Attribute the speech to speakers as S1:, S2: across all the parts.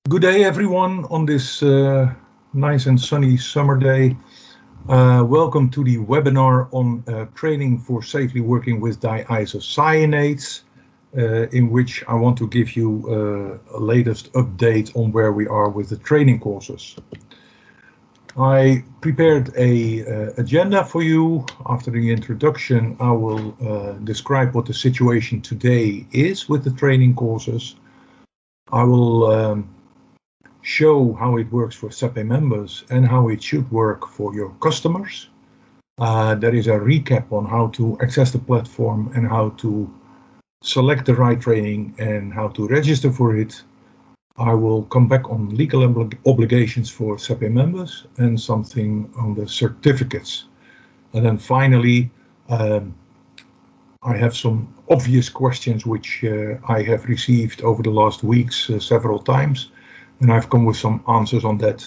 S1: Good day, everyone, on this nice and sunny summer day. Welcome to the webinar on training for safely working with di-isocyanates, in which I want to give you a latest update on where we are with the training courses. I prepared an agenda for you. After the introduction, I will describe what the situation today is with the training courses. I will show how it works for CEPE members and how it should work for your customers. There is a recap on how to access the platform and how to select the right training and how to register for it. I will come back on legal obligations for CEPE members and something on the certificates. And then finally, I have some obvious questions which I have received over the last weeks several times. And I've come with some answers on that,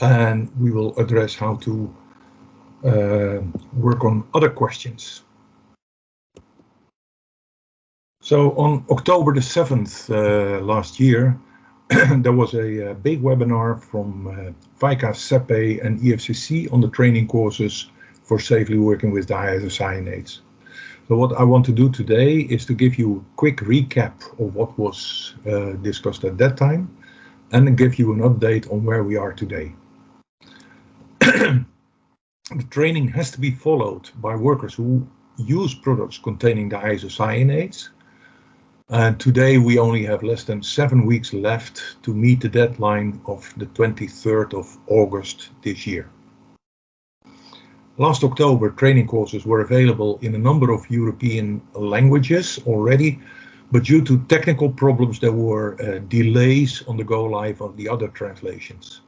S1: and we will address how to work on other questions. So on October the 7th last year, there was a big webinar from VICA, CEPE and EFCC on the training courses for safely working with di-isocyanates. So what I want to do today is to give you a quick recap of what was discussed at that time, and give you an update on where we are today. The training has to be followed by workers who use products containing di-isocyanates. And today we only have less than 7 weeks left to meet the deadline of the 23rd of August this year. Last October, training courses were available in a number of European languages already, but due to technical problems, there were delays on the go-live of the other translations.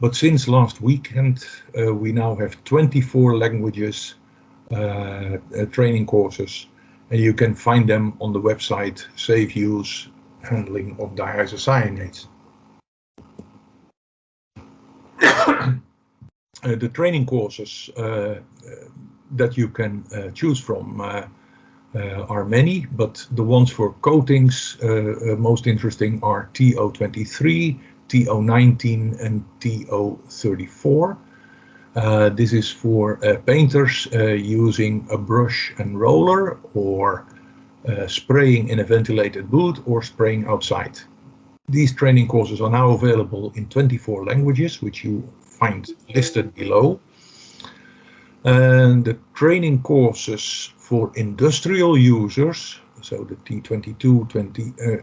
S1: But since last weekend, we now have 24 languages training courses, and you can find them on the website Safe Use Handling of Di-isocyanates. The training courses that you can choose from are many, but the ones for coatings most interesting are TO23, TO19 and TO34. This is for painters using a brush and roller, or spraying in a ventilated booth, or spraying outside. These training courses are now available in 24 languages, which you find listed below. And the training courses for industrial users, so the T22,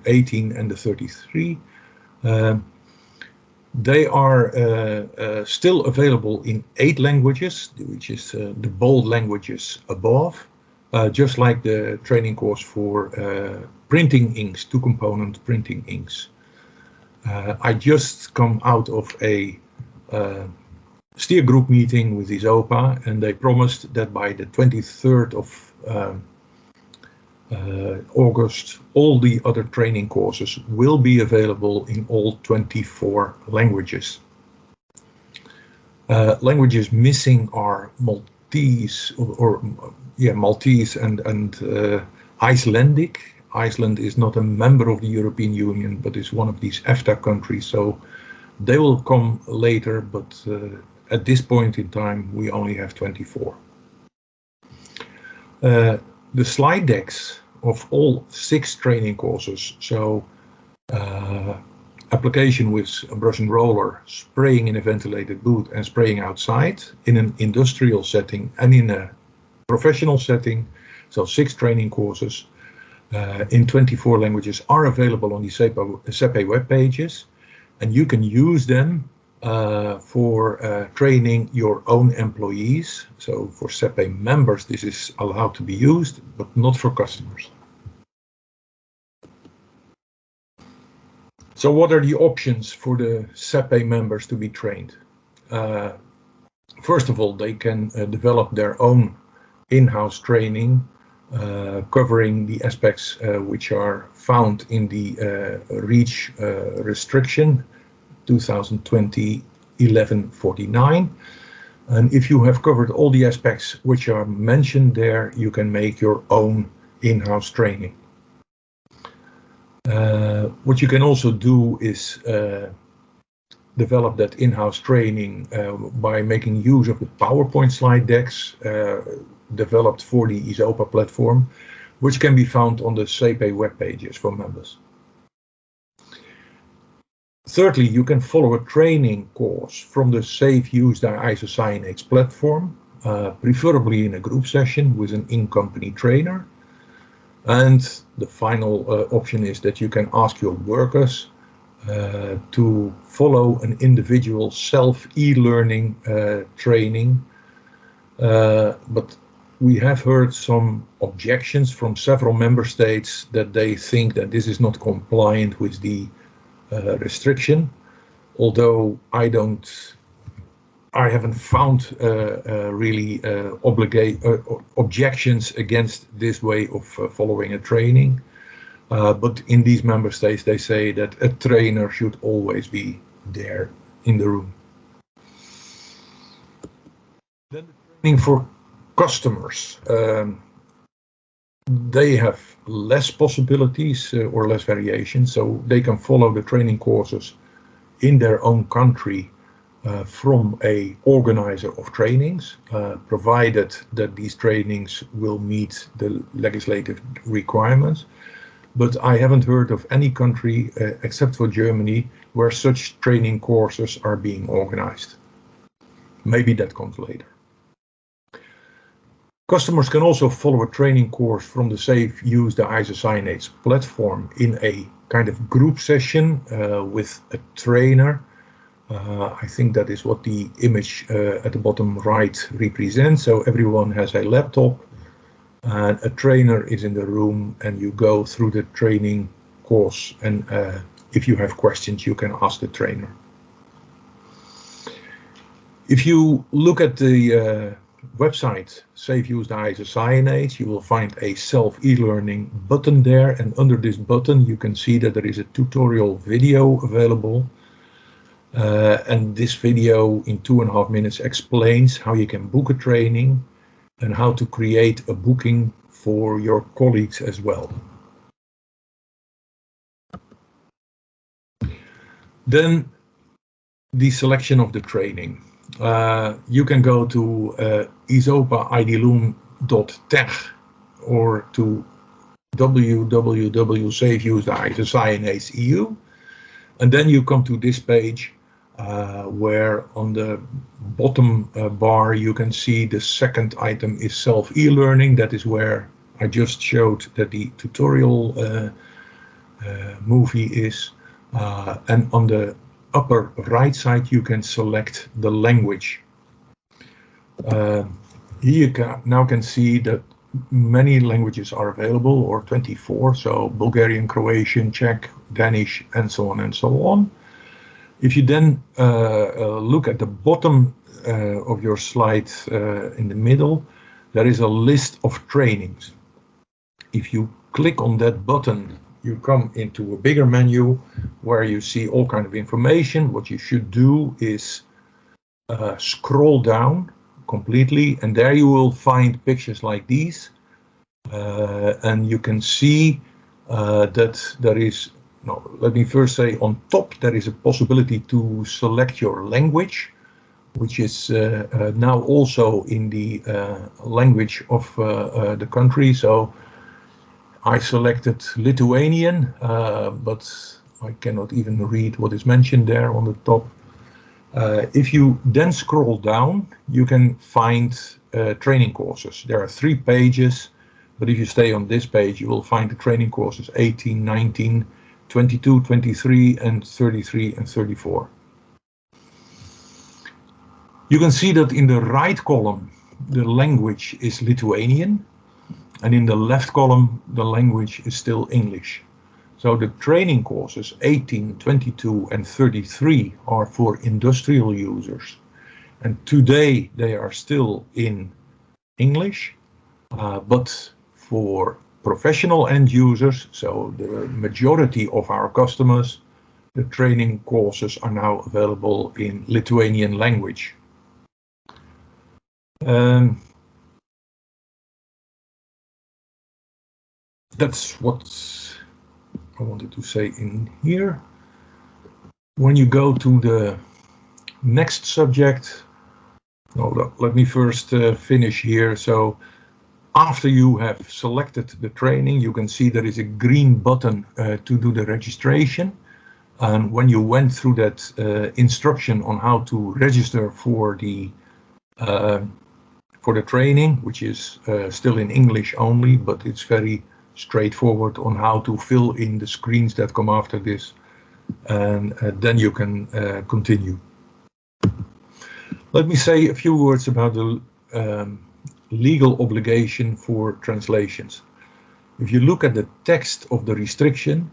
S1: 18 and the 33, they are still available in 8 languages, which is the bold languages above, just like the training course for printing inks, 2-component printing inks. I just come out of a steer group meeting with ISOPA, and they promised that by the 23rd of August, all the other training courses will be available in all 24 languages. Languages missing are Maltese, Maltese and Icelandic. Iceland is not a member of the European Union, but is one of these EFTA countries, so they will come later, but at this point in time, we only have 24. The slide decks of all 6 training courses, so application with a brush and roller, spraying in a ventilated booth and spraying outside in an industrial setting and in a professional setting, so 6 training courses in 24 languages are available on the CEPE web pages, and you can use them for training your own employees. So for CEPE members, this is allowed to be used, but not for customers. So what are the options for the CEPE members to be trained? First of all, they can develop their own in-house training, covering the aspects which are found in the REACH restriction 2020-1149. And if you have covered all the aspects which are mentioned there, you can make your own in-house training. What you can also do is develop that in-house training by making use of the PowerPoint slide decks developed for the ISOPA platform, which can be found on the CEPE web pages for members. Thirdly, you can follow a training course from the Safe Use Di-isocyanates platform, preferably in a group session with an in-company trainer. And the final option is that you can ask your workers to follow an individual self-e-learning training. But we have heard some objections from several member states that they think that this is not compliant with the restriction, although I haven't found really objections against this way of following a training. But in these member states, they say that a trainer should always be there in the room. Then the training for customers. They have less possibilities or less variation, so they can follow the training courses in their own country from a organizer of trainings, provided that these trainings will meet the legislative requirements. But I haven't heard of any country, except for Germany, where such training courses are being organized. Maybe that comes later. Customers can also follow a training course from the Safe Use Di-isocyanates platform in a kind of group session with a trainer. I think that is what the image at the bottom right represents. So everyone has a laptop and a trainer is in the room, and you go through the training course, and if you have questions you can ask the trainer. If you look at the website Safe Use Di-isocyanates, you will find a self-e-learning button there, and under this button you can see that there is a tutorial video available, and this video in 2.5 minutes explains how you can book a training and how to create a booking for your colleagues as well. Then the selection of the training. You can go to isopa-idloom.tech or to www.safeuse.isocyanates.eu, and then you come to this page where on the bottom bar you can see the second item is self-e-learning. That is where I just showed that the tutorial movie is, and on the upper right side you can select the language. Here you now can see that many languages are available, or 24, so Bulgarian, Croatian, Czech, Danish, and so on and so on. If you then look at the bottom of your slide in the middle, there is a list of trainings. If you click on that button, you come into a bigger menu where you see all kind of information. What you should do is scroll down completely, and there you will find pictures like these, and you can see that there is, no, let me first say, on top there is a possibility to select your language, which is now also in the language of the country. So I selected Lithuanian, but I cannot even read what is mentioned there on the top. If you then scroll down, you can find training courses. There are 3 pages, but if you stay on this page, you will find the training courses 18, 19, 22, 23, and 33 and 34. You can see that in the right column, the language is Lithuanian, and in the left column, the language is still English. So the training courses 18, 22, and 33 are for industrial users. And today they are still in English, but for professional end users, so the majority of our customers, the training courses are now available in Lithuanian language. That's what wanted to say in here. When you go to the next subject, let me first finish here. So after you have selected the training, you can see there is a green button to do the registration. And when you went through that instruction on how to register for the training, which is still in English only, but it's very straightforward on how to fill in the screens that come after this, and then you can continue. Let me say a few words about the legal obligation for translations. If you look at the text of the restriction,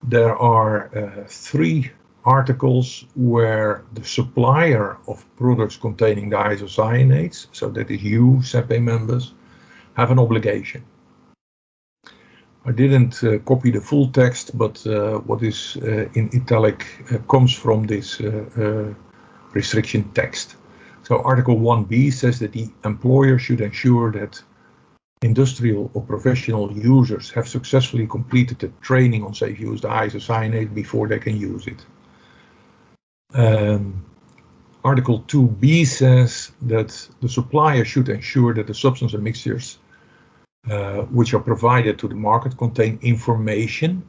S1: there are 3 articles where the supplier of products containing di-isocyanates, so that is you, CEPE members, have an obligation. I didn't copy the full text, but what is in italic comes from this restriction text. So Article 1b says that the employer should ensure that industrial or professional users have successfully completed the training on safe use di-isocyanate before they can use it. Article 2b says that the supplier should ensure that the substance and mixtures which are provided to the market contain information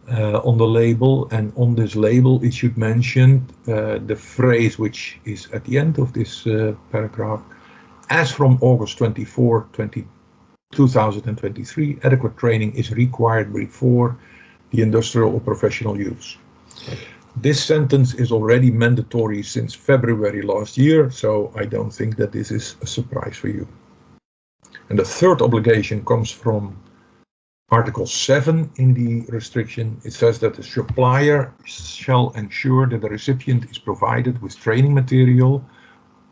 S1: on the label, and on this label it should mention the phrase which is at the end of this paragraph: as from August 24, 2023, adequate training is required before the industrial or professional use. This sentence is already mandatory since February last year, so I don't think that this is a surprise for you. And the third obligation comes from Article 7 in the restriction. It says that the supplier shall ensure that the recipient is provided with training material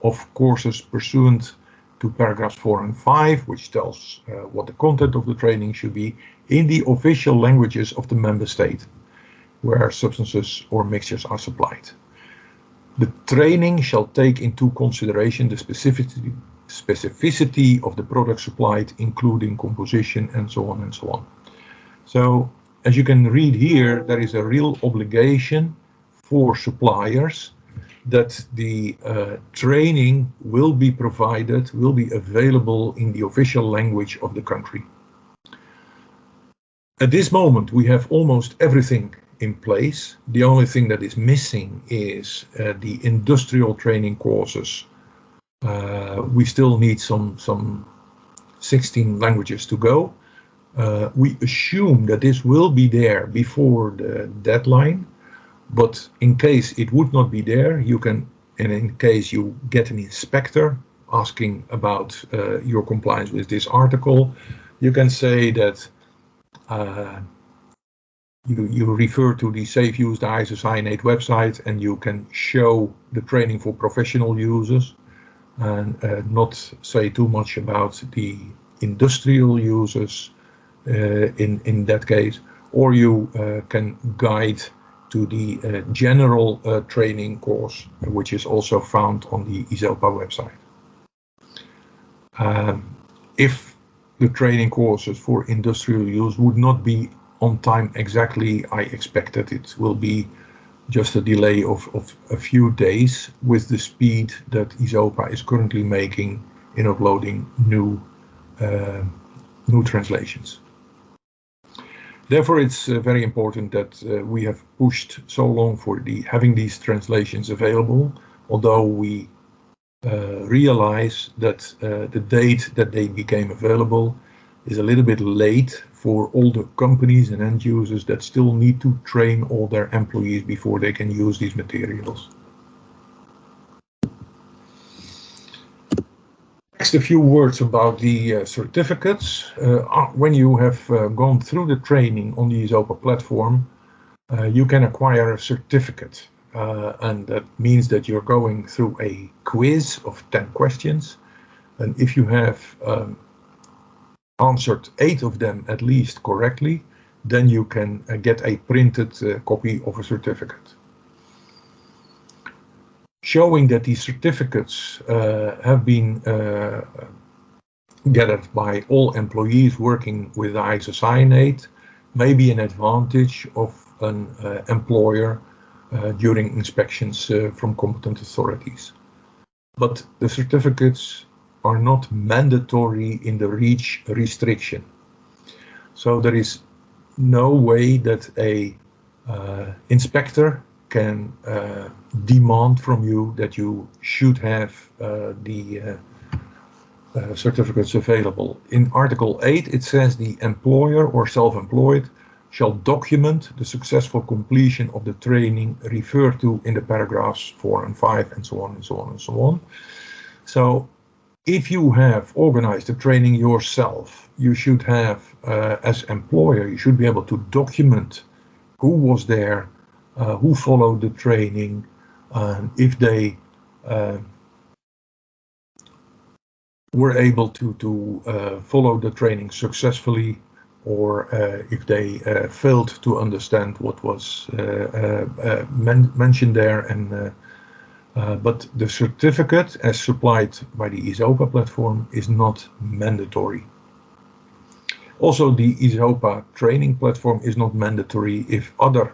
S1: of courses pursuant to paragraphs 4 and 5, which tells what the content of the training should be, in the official languages of the member state where substances or mixtures are supplied. The training shall take into consideration the specificity of the product supplied, including composition and so on and so on. So, as you can read here, there is a real obligation for suppliers that the training will be provided, will be available in the official language of the country. At this moment, we have almost everything in place. The only thing that is missing is the industrial training courses. We still need some 16 languages to go. We assume that this will be there before the deadline, but in case it would not be there, you can, and in case you get an inspector asking about your compliance with this article, you can say that you refer to the Safe Use di-isocyanate website, and you can show the training for professional users and not say too much about the industrial users in that case, or you can guide to the general training course, which is also found on the ISOPA website. If the training courses for industrial use would not be on time exactly, I expect that it will be just a delay of a few days with the speed that ISOPA is currently making in uploading new translations. Therefore, it's very important that we have pushed so long for having these translations available, although we realize that the date that they became available is a little bit late for all the companies and end users that still need to train all their employees before they can use these materials. Next, a few words about the certificates. When you have gone through the training on the ISOPA platform, you can acquire a certificate, and that means that you're going through a quiz of 10 questions, and if you have answered 8 of them at least correctly, then you can get a printed copy of a certificate. Showing that these certificates have been gathered by all employees working with isocyanate, may be an advantage of an employer during inspections from competent authorities. But the certificates are not mandatory in the REACH restriction. So there is no way that a inspector can demand from you that you should have the certificates available. In Article 8 it says the employer or self-employed shall document the successful completion of the training referred to in the paragraphs 4 and 5 and so on and so on and so on. So if you have organized the training yourself, you should have, as employer, you should be able to document who was there, who followed the training, if they were able to follow the training successfully, or if they failed to understand what was mentioned there. And but the certificate, as supplied by the ISOPA platform, is not mandatory. Also, the ISOPA training platform is not mandatory if other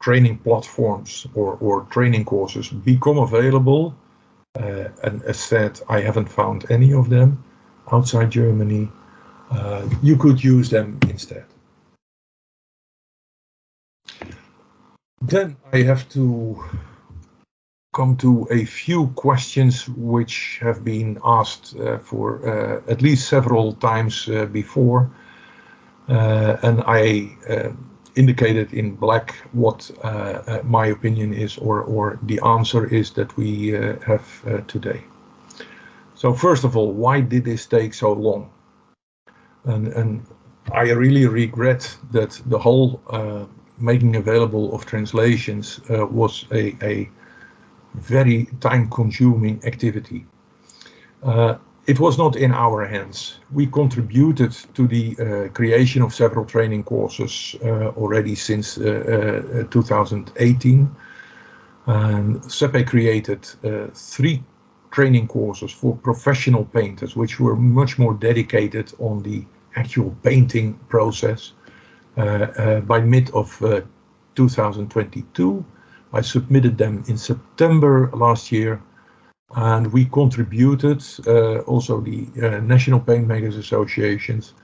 S1: training platforms or training courses become available. And as said, I haven't found any of them outside Germany. You could use them instead. Then I have to come to a few questions which have been asked for at least several times before. And I indicated in black what my opinion is, or the answer is that we have today. So first of all, why did this take so long? And I really regret that the whole making available of translations was a very time-consuming activity. It was not in our hands. We contributed to the creation of several training courses already since 2018. And CEPE created 3 training courses for professional painters, which were much more dedicated on the actual painting process. By mid of 2022, I submitted them in September last year, and we contributed, also the National Paintmakers Associations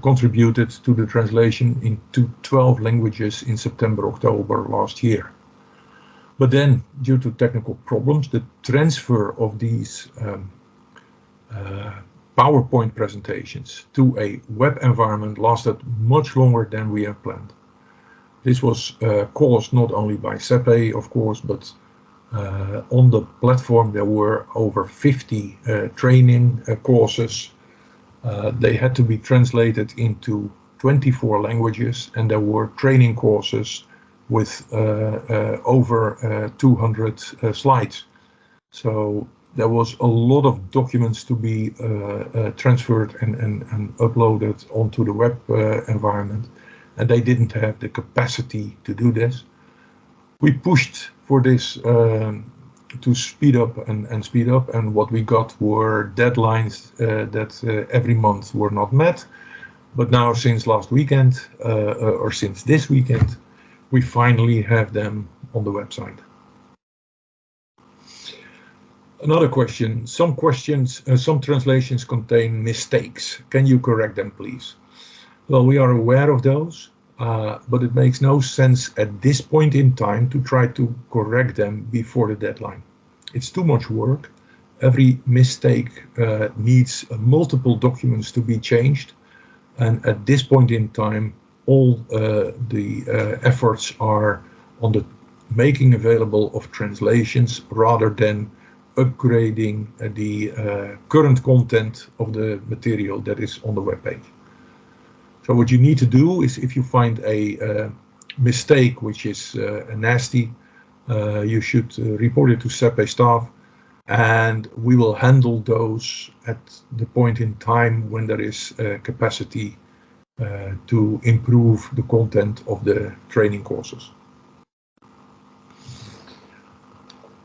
S1: contributed to the translation into 12 languages in September, October last year. But then, due to technical problems, the transfer of these PowerPoint presentations to a web environment lasted much longer than we had planned. This was caused not only by CEPE, of course, but on the platform there were over 50 training courses. They had to be translated into 24 languages, and there were training courses with over 200 slides. So there was a lot of documents to be transferred and uploaded onto the web environment, and they didn't have the capacity to do this. We pushed for this to speed up and speed up, and what we got were deadlines that every month were not met. But now, since last weekend, or since this weekend, we finally have them on the website. Another question. Some translations contain mistakes. Can you correct them, please? Well, we are aware of those, but it makes no sense at this point in time to try to correct them before the deadline. It's too much work. Every mistake needs multiple documents to be changed. And at this point in time, all the efforts are on the making available of translations rather than upgrading the current content of the material that is on the webpage. So what you need to do is, if you find a mistake which is nasty, you should report it to CEPE staff, and we will handle those at the point in time when there is capacity to improve the content of the training courses.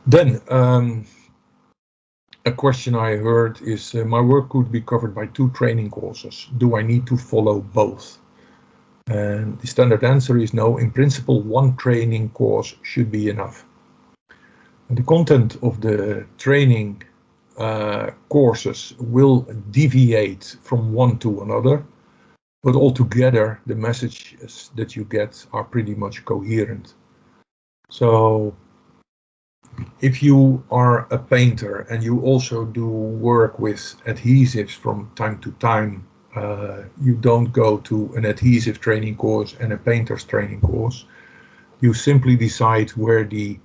S1: Then a question I heard is, my work could be covered by 2 training courses. Do I need to follow both? And the standard answer is no. In principle, one training course should be enough. And the content of the training courses will deviate from one to another, but altogether the messages that you get are pretty much coherent. So if you are a painter and you also do work with adhesives from time to time, you don't go to an adhesive training course and a painter's training course. You simply decide where the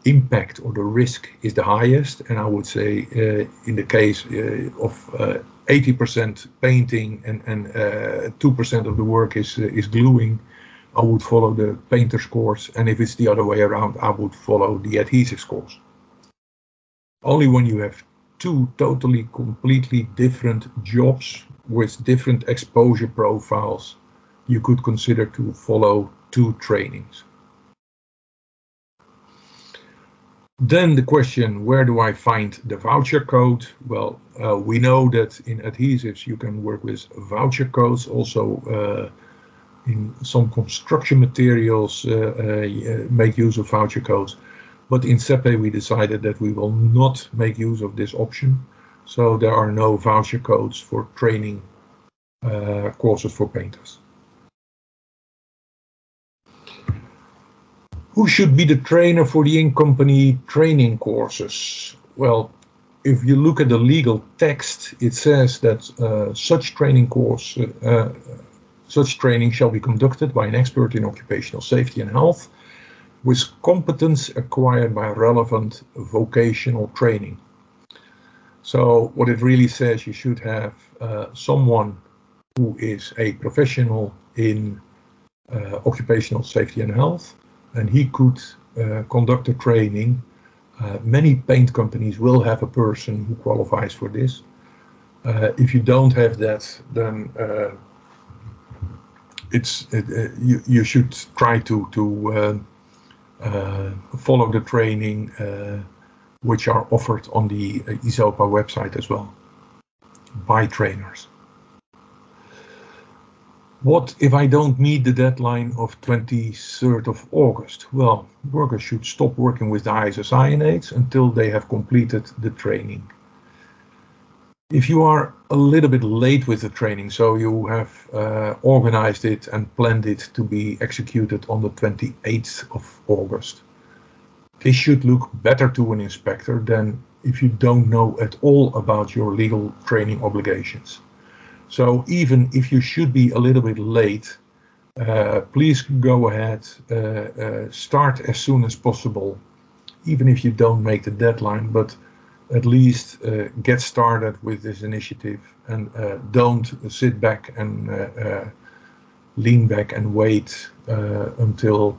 S1: impact or the risk is the highest, and I would say in the case of 80% painting and 2% of the work is gluing, I would follow the painter's course, and if it's the other way around, I would follow the adhesives course. Only when you have two totally completely different jobs with different exposure profiles, you could consider to follow two trainings. Then the question, where do I find the voucher code? Well, we know that in adhesives you can work with voucher codes. Also in some construction materials make use of voucher codes. But in CEPE we decided that we will not make use of this option. So there are no voucher codes for training courses for painters. Who should be the trainer for the in-company training courses? Well, if you look at the legal text, it says that such training shall be conducted by an expert in occupational safety and health with competence acquired by relevant vocational training. So what it really says, you should have someone who is a professional in occupational safety and health, and he could conduct a training. Many paint companies will have a person who qualifies for this. If you don't have that, then you should try to follow the training which are offered on the ISOPA website as well by trainers. What if I don't meet the deadline of 23rd of August? Well, workers should stop working with di-isocyanates until they have completed the training. If you are a little bit late with the training, so you have organized it and planned it to be executed on the 28th of August, this should look better to an inspector than if you don't know at all about your legal training obligations. So even if you should be a little bit late, please go ahead, start as soon as possible, even if you don't make the deadline, but at least get started with this initiative and don't sit back and lean back and wait until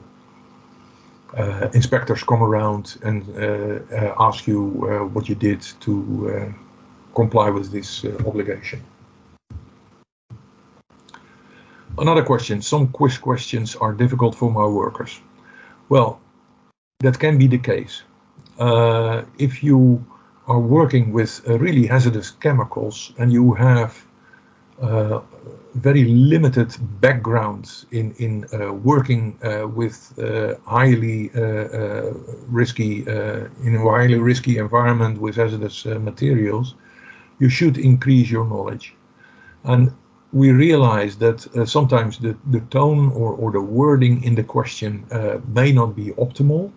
S1: inspectors come around and ask you what you did to comply with this obligation. Another question, some quiz questions are difficult for my workers. Well, that can be the case. If you are working with really hazardous chemicals and you have very limited background in working with highly risky in a highly risky environment with hazardous materials, you should increase your knowledge. And we realize that sometimes the tone or the wording in the question may not be optimal,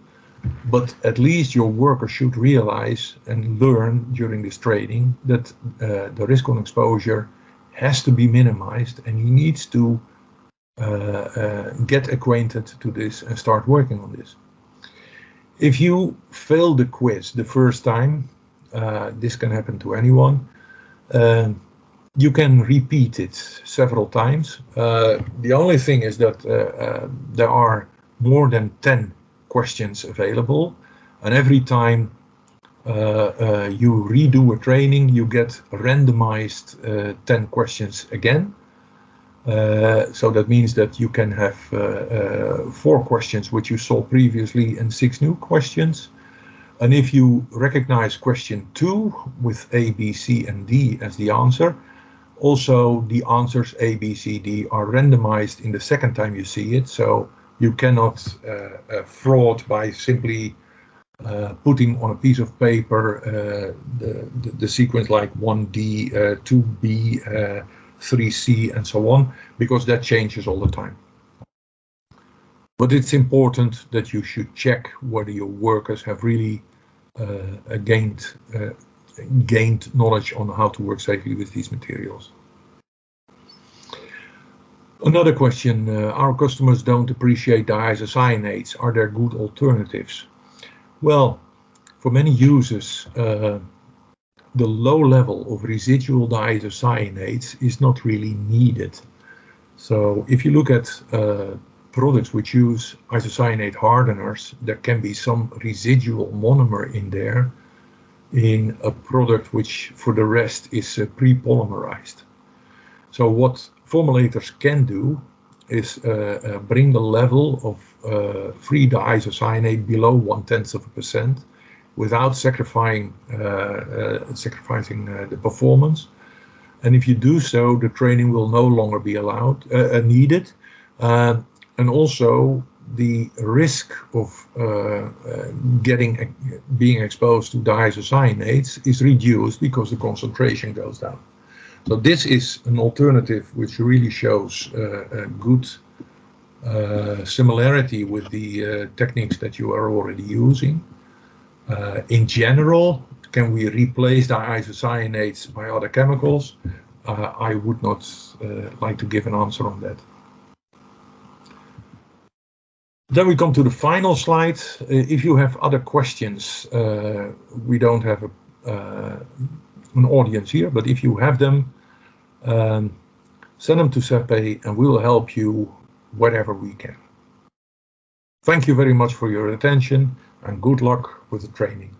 S1: but at least your worker should realize and learn during this training that the risk on exposure has to be minimized, and he needs to get acquainted to this and start working on this. If you fail the quiz the first time, this can happen to anyone, you can repeat it several times. The only thing is that there are more than 10 questions available, and every time you redo a training, you get randomized 10 questions again. So that means that you can have 4 questions which you saw previously and 6 new questions. And if you recognize question 2 with A, B, C, and D as the answer, Also, the answers A, B, C, D are randomized in the second time you see it, so you cannot fraud by simply putting on a piece of paper the sequence like 1D, 2B, 3C, and so on, because that changes all the time. But it's important that you should check whether your workers have really gained knowledge on how to work safely with these materials. Another question, our customers don't appreciate di-isocyanates. Are there good alternatives? Well, for many users, the low level of residual di-isocyanates is not really needed. So if you look at products which use isocyanate hardeners, there can be some residual monomer in there in a product which for the rest is pre-polymerized. So what formulators can do is bring the level of free di-isocyanate below 0.1% without sacrificing the performance. And if you do so, the training will no longer be needed. And also the risk of being exposed to di-isocyanates is reduced because the concentration goes down. So this is an alternative which really shows a good similarity with the techniques that you are already using. In general, can we replace di-isocyanates by other chemicals? I would not like to give an answer on that. Then we come to the final slide. If you have other questions, we don't have an audience here, but if you have them, send them to CEPE and we will help you wherever we can. Thank you very much for your attention and good luck with the training.